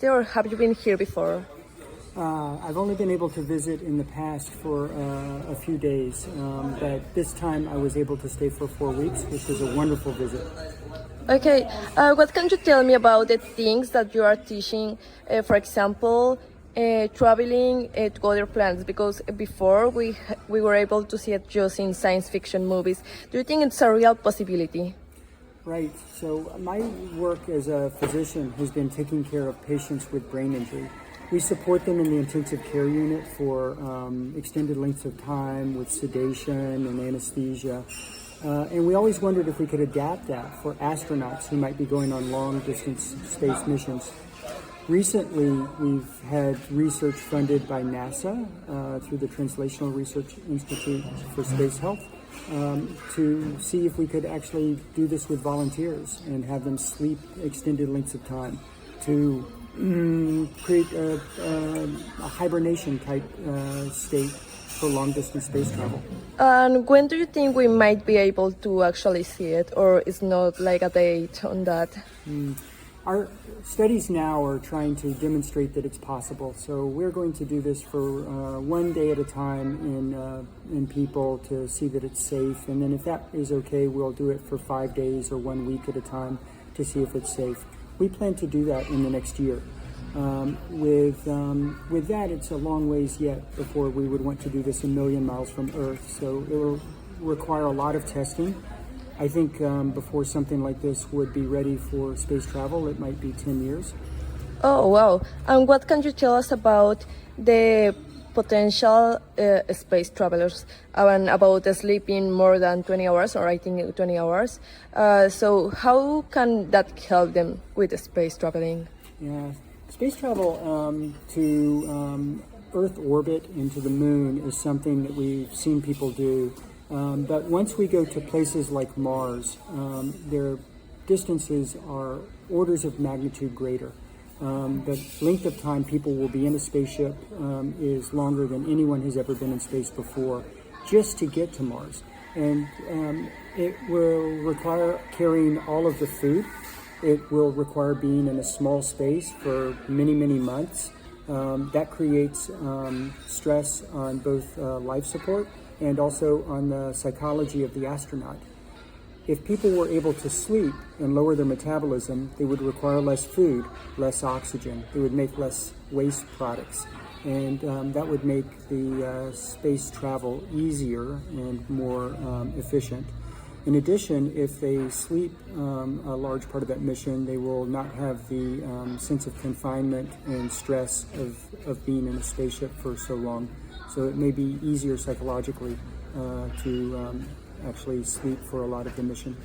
city, or have you been here before? I've only been able to visit in the past for a few days, but this time I was able to stay for 4 weeks, which was a wonderful visit. Okay, what can you tell me about the things that you are teaching? For example, traveling to other planets, because before we were able to see it just in science fiction movies. Do you think it's a real possibility? Right. So my work as a physician has been taking care of patients with brain injury. We support them in the intensive care unit for extended lengths of time with sedation and anesthesia. And we always wondered if we could adapt that for astronauts who might be going on long-distance space missions. Recently, we've had research funded by NASA through the Translational Research Institute for Space Health to see if we could actually do this with volunteers and have them sleep extended lengths of time to create a hibernation type state for long-distance space travel. And when do you think we might be able to actually see it, or is not like a date on that? Our studies now are trying to demonstrate that it's possible. So we're going to do this for 1 day at a time in people to see that it's safe. And then if that is okay, we'll do it for 5 days or 1 week at a time to see if it's safe. We plan to do that in the next year. With that, it's a long ways yet before we would want to do this 1 million miles from Earth. So it will require a lot of testing. I think before something like this would be ready for space travel, it might be 10 years. Oh, wow. And what can you tell us about the potential space travelers and about sleeping more than 20 hours, or I think 20 hours? So how can that help them with space traveling? Yeah, space travel to Earth orbit and to the moon is something that we've seen people do. But once we go to places like Mars, their distances are orders of magnitude greater. The length of time people will be in a spaceship is longer than anyone has ever been in space before, just to get to Mars. And it will require carrying all of the food. It will require being in a small space for many, many months. That creates stress on both life support and also on the psychology of the astronaut. If people were able to sleep and lower their metabolism, they would require less food, less oxygen. They would make less waste products. And that would make the space travel easier and more efficient. In addition, if they sleep a large part of that mission, they will not have the sense of confinement and stress of being in a spaceship for so long. So it may be easier psychologically to actually sleep for a lot of the mission.